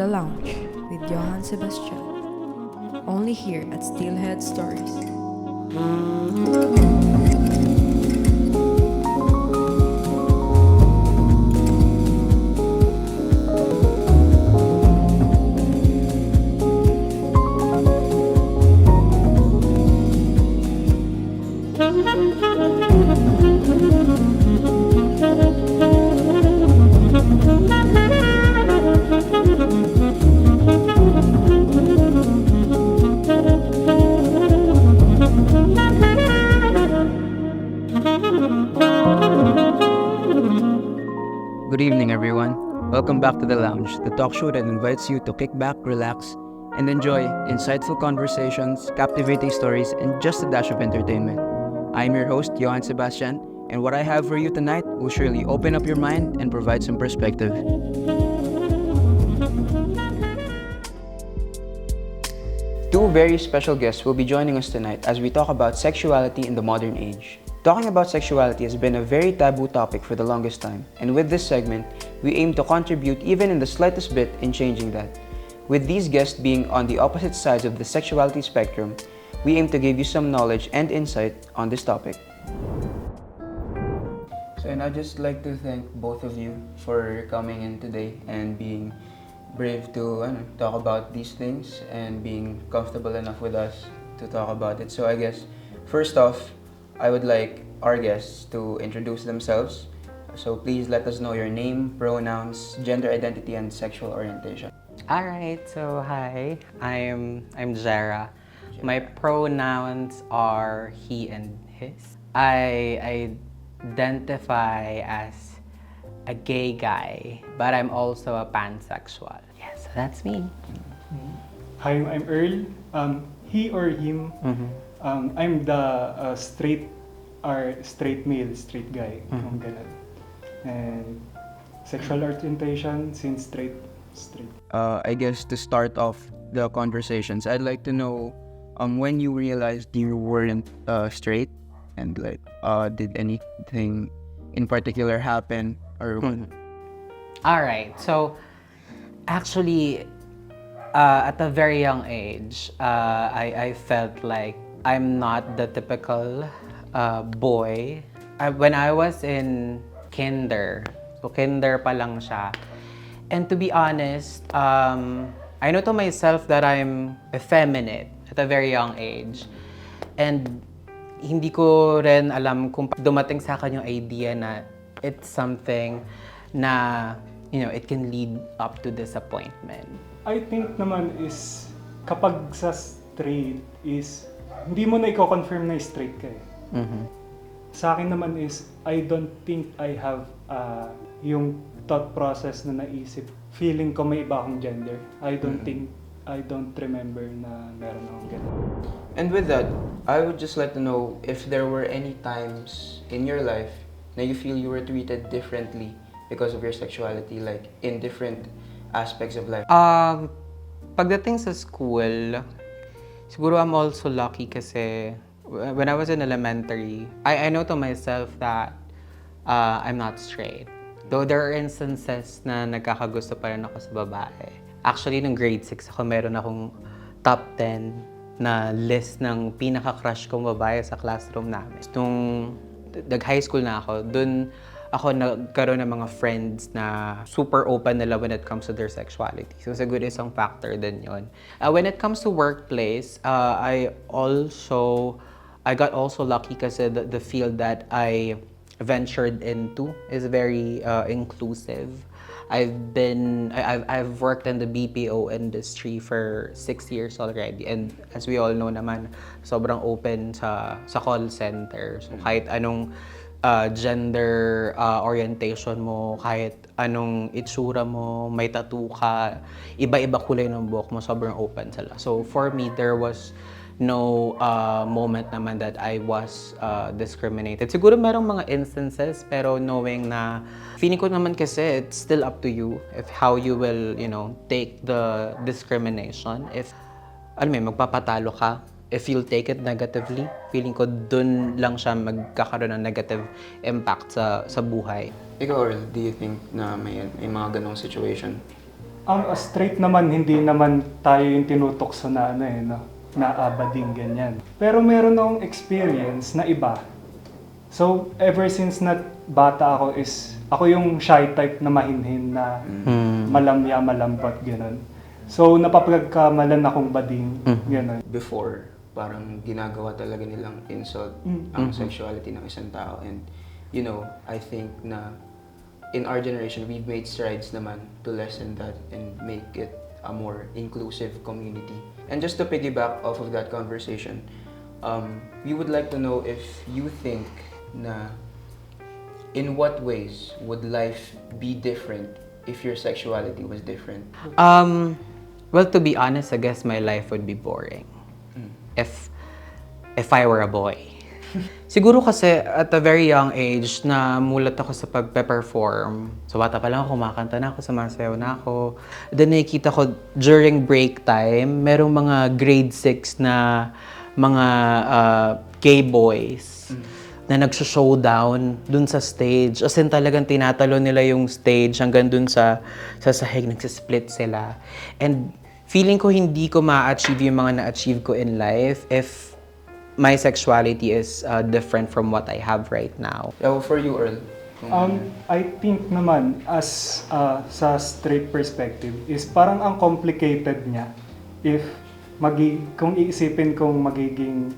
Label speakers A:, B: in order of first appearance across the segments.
A: The Lounge with Johann Sebastian. Only here at Steelhead Stories.
B: Good evening, everyone. Welcome back to The Lounge, the talk show that invites you to kick back, relax, and enjoy insightful conversations, captivating stories, and just a dash of entertainment. I'm your host, Johann Sebastian, and what I have for you tonight will surely open up your mind and provide some perspective. Two very special guests will be joining us tonight as we talk about sexuality in the modern age. Talking about sexuality has been a very taboo topic for the longest time, and with this segment, we aim to contribute even in the slightest bit in changing that. With these guests being on the opposite sides of the sexuality spectrum, we aim to give you some knowledge and insight on this topic. So, and I'd just like to thank both of you for coming in today and being brave to talk about these things and being comfortable enough with us to talk about it. So I guess, first off, I would like our guests to introduce themselves. So please let us know your name, pronouns, gender identity, and sexual orientation.
C: Alright, so hi, I'm Jera. My pronouns are he and his. I identify as a gay guy, but I'm also a pansexual. Yeah, so that's me.
D: Hi, I'm Earl. He or him. I'm the straight male, straight guy. Kung ganun. And sexual orientation, since straight.
B: I guess to start off the conversations, I'd like to know when you realized you weren't straight and did anything in particular happen or
C: Alright, so actually, at a very young age, I felt like I'm not the typical boy. When I was in kinder, so kinder pa lang siya. And to be honest, I know to myself that I'm effeminate at a very young age. And hindi ko rin alam kung dumating sa akin yung idea na it's something na, it can lead up to disappointment.
D: I think naman is kapag sa straight is hindi mo na i-confirm na straight ka eh. Sa akin naman is I don't think I have yung thought process na naisip. Feeling ko may iba akong gender. I don't remember na meron akong gender.
B: And with that, I would just like to know if there were any times in your life na you feel you were treated differently because of your sexuality, like in different aspects of life.
C: Pagdating sa school, siguro I'm also lucky kasi when I was in elementary, I know to myself that I'm not straight. Though there are instances na nagkakagusto pa rin ako sa babae. Actually, nung grade 6 ako, meron akong top 10 na list ng pinaka-crush kong babae sa classroom namin. Nung nag-high school na ako, dun ako nagkaroon ng mga friends na super open nila when it comes to their sexuality. So siguro isang factor din yun. When it comes to workplace, I got also lucky kasi the field that I ventured into is very inclusive. I've worked in the BPO industry for 6 years already, and as we all know naman, sobrang open sa call center. So kahit anong gender orientation mo, kahit anong itsura mo, may tattoo ka, iba-iba kulay ng buhok mo, sobrang open sila. So for me, there was no moment naman that I was discriminated. Siguro merong mga instances, pero knowing na feeling ko naman kasi it's still up to you if how you will, take the discrimination. If magpapatalo ka, if you'll take it negatively, feeling ko dun lang siya magkakaroon ng negative impact sa buhay.
B: Ikaw, Earl, do you think na may mga ganong situation?
D: Straight naman, hindi naman tayo yung tinutokso na ano eh, no? Na abading ganyan. Pero meron akong experience na iba. So, ever since na bata ako is, ako yung shy type na mahinhin na malamya, malambot, gano'n. So, napapagkamalan akong bading, gano'n.
B: Before, parang ginagawa talaga nilang insult ang sexuality ng isang tao. And, you know, I think na in our generation, we've made strides naman to lessen that and make it a more inclusive community. And just to piggyback off of that conversation, we would like to know if you think na in what ways would life be different if your sexuality was different?
C: Well, to be honest, I guess my life would be boring if I were a boy. Siguro kasi at a very young age na mulat ako sa pagpe-perform. So bata pa lang ako, kumakanta na ako, sumasayaw na ako. Then nakikita ko during break time, merong mga grade 6 na mga gay boys na nagso-showdown dun sa stage. As in talagang tinatalo nila yung stage hanggang dun sa sahig, nagsisplit sila. And feeling ko hindi ko ma-achieve yung mga na-achieve ko in life if my sexuality is different from what I have right now.
B: Yeah, for you, Earl?
D: I think naman, as sa straight perspective, is parang ang complicated niya if kung iisipin kong magiging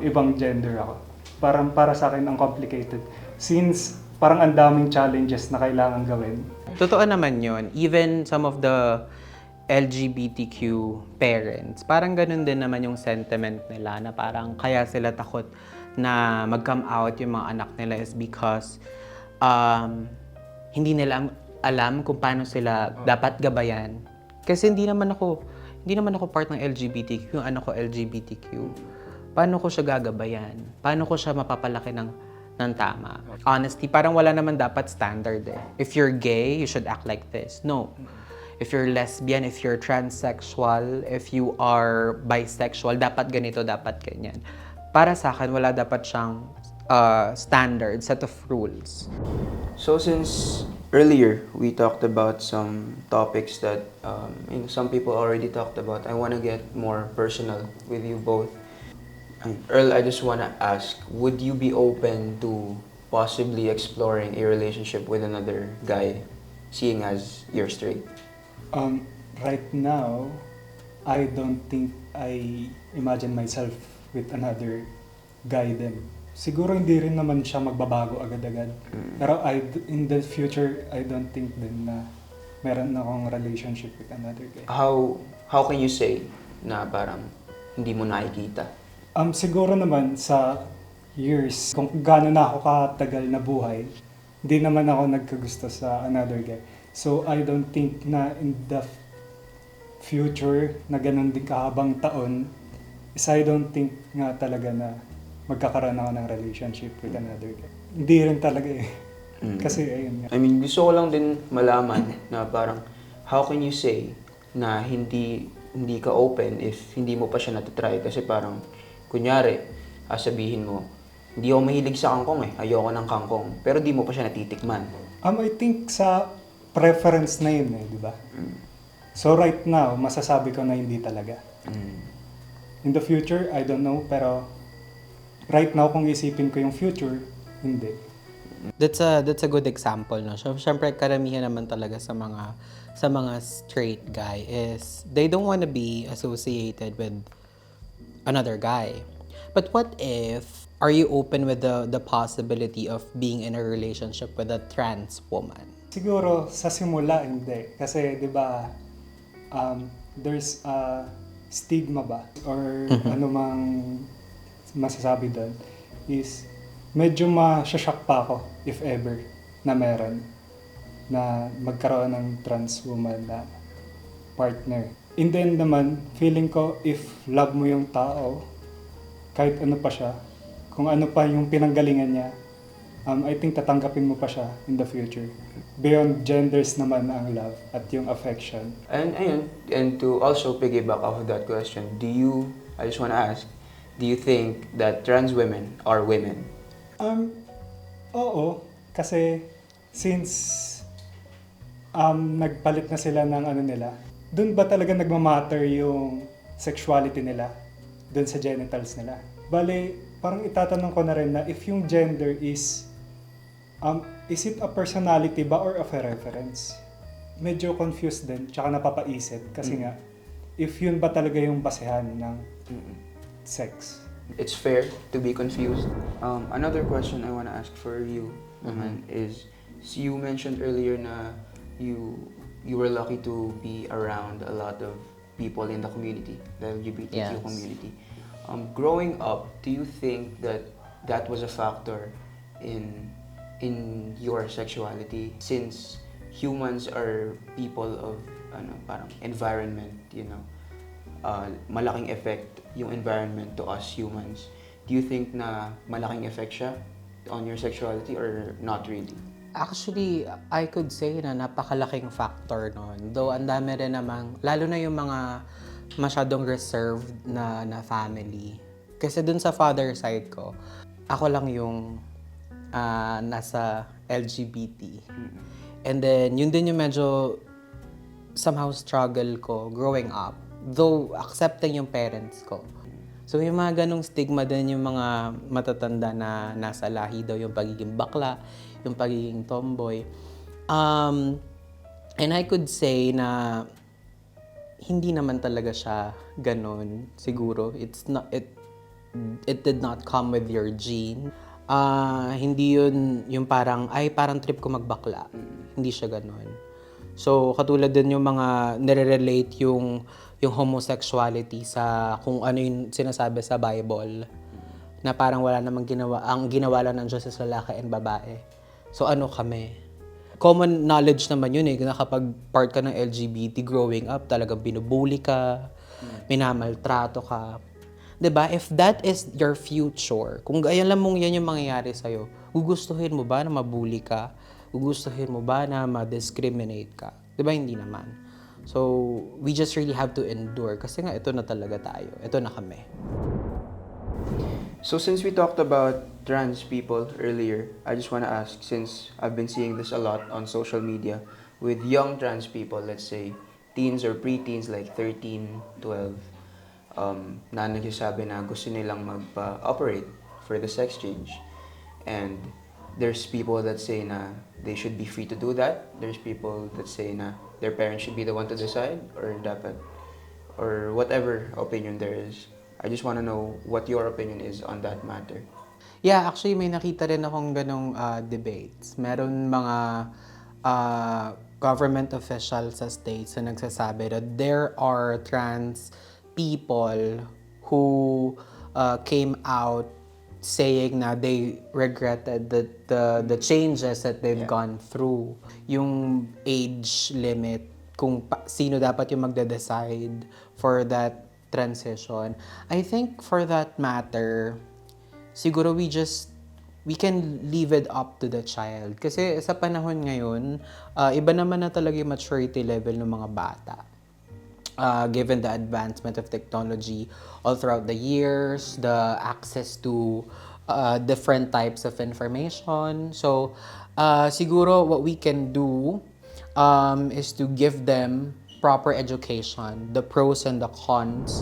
D: ibang gender ako. Parang para sa akin ang complicated. Since parang ang daming challenges na kailangan gawin.
C: Totoo naman yun. Even some of the LGBTQ parents, parang ganun din naman yung sentiment nila na parang kaya sila takot na mag-come out yung mga anak nila is because hindi nila alam kung paano sila dapat gabayan. Kasi hindi naman ako part ng LGBTQ, yung anak ko LGBTQ. Paano ko siya gagabayan? Paano ko siya mapapalaki ng tama? Honestly, parang wala naman dapat standard eh. If you're gay, you should act like this. No. If you're lesbian, if you're transsexual, if you are bisexual, dapat ganito, dapat ganyan. Para sa akin, wala dapat siyang standard, set of rules.
B: So since earlier we talked about some topics that some people already talked about, I want to get more personal with you both. Earl, I just want to ask, would you be open to possibly exploring a relationship with another guy, seeing as you're straight?
D: Right now, I don't think I imagine myself with another guy then. Siguro hindi rin naman siya magbabago agad-agad. Pero in the future, I don't think din na meron akong relationship with another guy.
B: How can you say na parang hindi mo nakikita?
D: Siguro naman sa years, kung gaano na ako katagal na buhay, hindi naman ako nagkagusto sa another guy. So I don't think na in the future na ganun din kahabang taon, is I don't think nga talaga na magkakaroon ako ng relationship with another guy. Hindi rin talaga eh. Kasi ayun nga.
B: I mean, gusto ko lang din malaman na parang how can you say na hindi ka open if hindi mo pa siya natitry? Kasi parang kunyari, sabihin mo, hindi ako mahilig sa kangkong eh, ayoko ng kangkong, pero di mo pa siya natitikman.
D: I think sa preference na yun eh, di ba? So right now, masasabi ko na hindi talaga. In the future, I don't know, pero right now kung isipin ko yung future, hindi.
C: That's a good example, no? So, syempre karamihan naman talaga sa mga straight guy is they don't want to be associated with another guy. But what if are you open with the possibility of being in a relationship with a trans woman?
D: Siguro sa simula hindi kasi 'di ba there's a stigma ba or ano mang masasabi doon is medyo ma-shock pa ako if ever na meron na magkaroon ng trans woman na partner. In the end naman, feeling ko if love mo yung tao, kahit ano pa siya, kung ano pa yung pinanggalingan niya, I think tatanggapin mo pa siya in the future. Beyond genders naman ang love at yung affection.
B: And to also piggyback off of that question, I just want to ask, do you think that trans women are women?
D: Oo, kasi since nagpalit na sila ng ano nila, dun ba talaga nagmamatter yung sexuality nila? Dun sa genitals nila? Bale, parang itatanong ko na rin na if yung gender is it a personality ba or of a reference? Medyo confused din, tsaka napapaisip kasi nga, if yun ba talaga yung basehan ng sex?
B: It's fair to be confused. Another question I want to ask for you naman is, so you mentioned earlier na you were lucky to be around a lot of people in the community, the LGBTQ
C: Yes.
B: community. Growing up, do you think that that was a factor in your sexuality, since humans are people of parang environment, malaking effect yung environment to us humans. Do you think na malaking effect siya on your sexuality or not really?
C: Actually, I could say na napakalaking factor nun. Though ang dami rin namang, lalo na yung mga masyadong reserved na family. Kasi dun sa father side ko, ako lang yung nasa LGBT. And then, yun din yung medyo somehow struggle ko growing up. Though, accepting yung parents ko. So, yung mga ganong stigma din yung mga matatanda na nasa lahi daw, yung pagiging bakla, yung pagiging tomboy. And I could say na hindi naman talaga siya ganon, siguro. It did not come with your gene. Hindi yun yung parang trip ko magbakla. Hindi siya ganon. So, katulad din yung mga nire-relate yung homosexuality sa kung ano yung sinasabi sa Bible. Na parang wala namang ginawa. Ang ginawa lang ng Diyos is lalaki and babae. So, ano kami? Common knowledge naman yun na kapag part ka ng LGBT growing up, talagang binubuli ka, minamaltrato ka. 'Di ba? If that is your future, kung ayan lang mong yan yung mangyayari sa'yo, gugustuhin mo ba na mabuli ka? Gugustuhin mo ba na ma-discriminate ka? 'Di ba? Hindi naman. So, we just really have to endure kasi nga ito na talaga tayo. Ito na kami.
B: So since we talked about trans people earlier, I just want to ask, since I've been seeing this a lot on social media with young trans people, let's say teens or preteens like 13, 12, na nagsasabi na gusto nilang magpa-operate for the sex change. And there's people that say na they should be free to do that. There's people that say na their parents should be the one to decide, or dapat, or whatever opinion there is. I just want to know what your opinion is on that matter.
C: Yeah, actually may nakita rin akong ganong debates. Meron mga government officials sa states na nagsasabi that there are trans people who came out saying na they regretted the changes that they've gone through. Yung age limit, kung sino dapat yung magde-decide for that transition. I think for that matter, siguro we can leave it up to the child. Kasi sa panahon ngayon, iba naman na talaga yung maturity level ng mga bata. Given the advancement of technology all throughout the years, the access to different types of information. So, siguro what we can do is to give them proper education, the pros and the cons.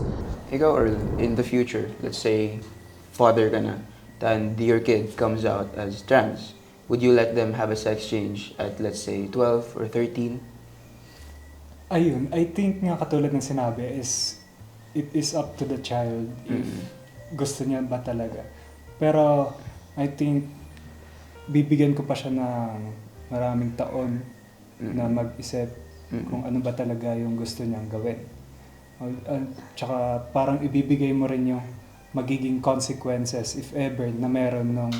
B: Ikaw, Earl, in the future, let's say father ka na, and your kid comes out as trans, would you let them have a sex change at, let's say, 12 or 13?
D: Ayun, I think nga katulad ng sinabi is it is up to the child if gusto niya ba talaga. Pero I think bibigyan ko pa siya ng maraming taon na mag-isip kung ano ba talaga yung gusto niyang gawin. Tsaka parang ibibigay mo rin yung magiging consequences if ever na meron ng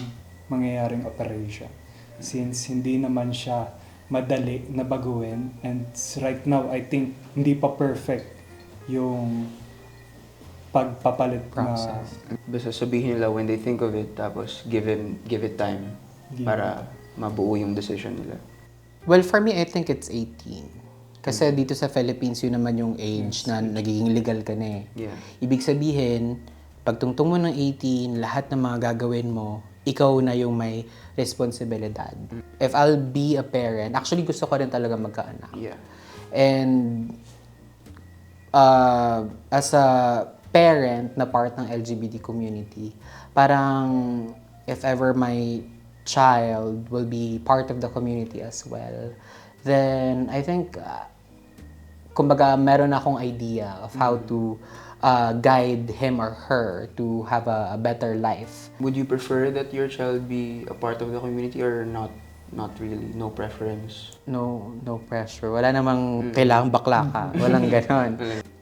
D: mangyayaring operation. Since hindi naman siya madali na baguhin, and right now I think hindi pa perfect yung pagpapalit
C: Process.
B: Basta sabihin nila when they think of it, tapos give it time para mabuo yung decision nila.
C: Well, for me, I think it's 18. Kasi dito sa Philippines, yun naman yung age na nagiging legal ka na eh.
B: Yeah.
C: Ibig sabihin, pag tungtong mo ng 18, lahat ng mga gagawin mo, ikaw na yung may responsibilidad. If I'll be a parent, actually gusto ko rin talaga magkaanak.
B: Yeah.
C: And as a parent na part ng LGBT community, parang if ever my child will be part of the community as well, then I think, kumbaga, meron akong idea of how to guide him or her to have a better life.
B: Would you prefer that your child be a part of the community or not? Not really. No preference.
C: No pressure. Wala namang kailangang bakla ka. Walang ganon.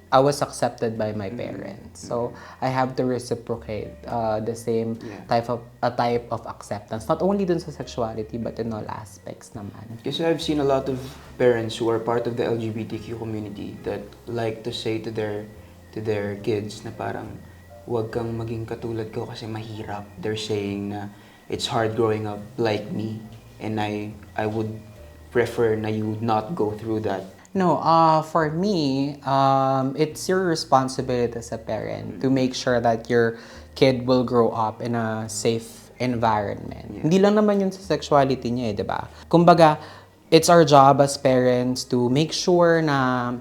C: I was accepted by my parents. So, I have to reciprocate the same type of acceptance. Not only dun sa sexuality, but in all aspects naman.
B: Kasi I've seen a lot of parents who are part of the LGBTQ community that like to say to their kids na parang, huwag kang maging katulad ko kasi mahirap. They're saying na it's hard growing up like me, and I would prefer na you would not go through that.
C: No, for me, it's your responsibility as a parent to make sure that your kid will grow up in a safe environment. Hindi lang naman yun sa sexuality niya, di ba? Kumbaga, it's our job as parents to make sure na,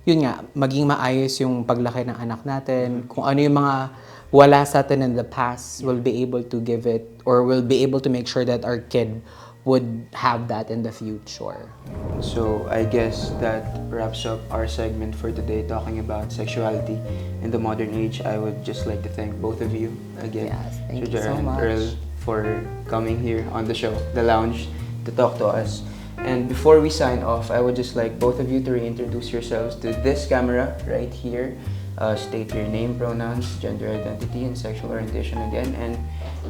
C: yun nga, maging maayos yung paglaki ng anak natin. Kung ano yung mga wala sa atin in the past, we'll be able to give it, or we'll be able to make sure that our kid would have that in the future.
B: So I guess that wraps up our segment for today, talking about sexuality in the modern age. I would just like to thank both of you again,
C: Yes, thank you
B: Shujara
C: so
B: and
C: much.
B: Earl, for coming here on the show, The Lounge, to talk to us. And before we sign off, I would just like both of you to reintroduce yourselves to this camera right here. State your name, pronouns, gender identity, and sexual orientation again, and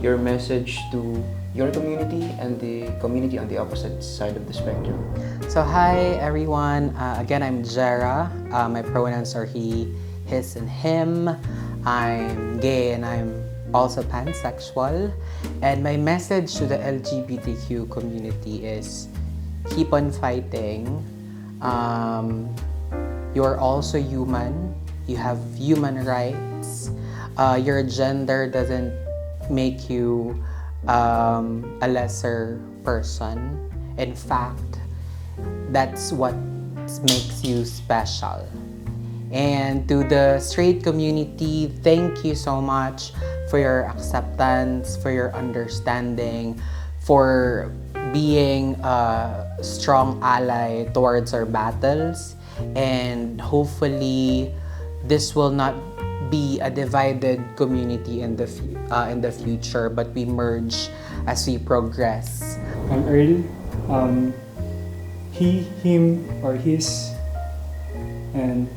B: your message to your community and the community on the opposite side of the spectrum.
C: So hi everyone, again I'm Jera. My pronouns are he, his, and him. I'm gay and I'm also pansexual. And my message to the LGBTQ community is keep on fighting. You're also human. You have human rights. Your gender doesn't make you a lesser person. In fact, that's what makes you special. And to the straight community, thank you so much for your acceptance, for your understanding, for being a strong ally towards our battles. And hopefully, this will not be a divided community in the future, but we merge as we progress.
D: I'm Earl. He, him, or his. And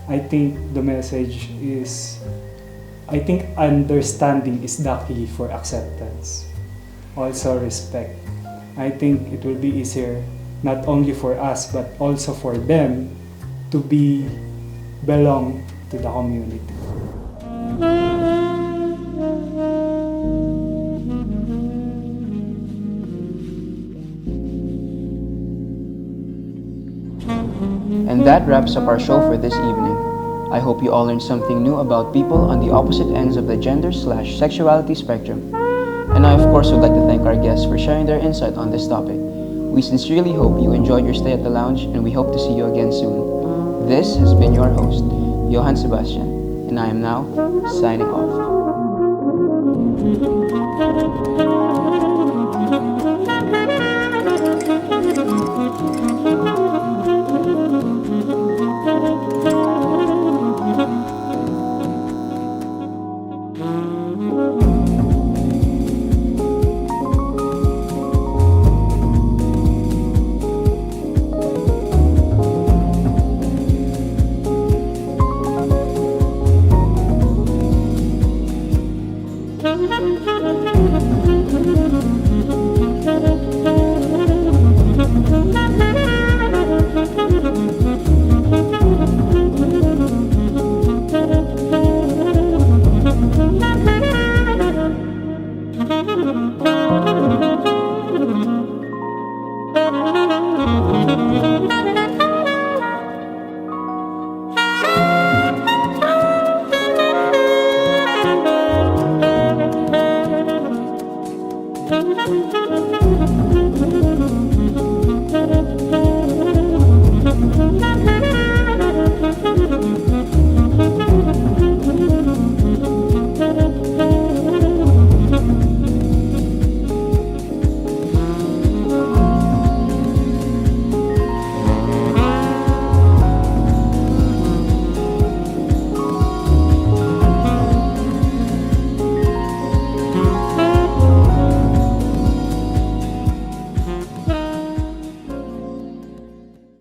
D: I think the message is, I think understanding is the key for acceptance. Also respect. I think it will be easier, not only for us, but also for them to belong to the community.
B: And that wraps up our show for this evening. I hope you all learned something new about people on the opposite ends of the gender/sexuality spectrum. And I of course would like to thank our guests for sharing their insight on this topic. We sincerely hope you enjoyed your stay at the lounge, and we hope to see you again soon. This has been your host, Johann Sebastian, and I am now signing off.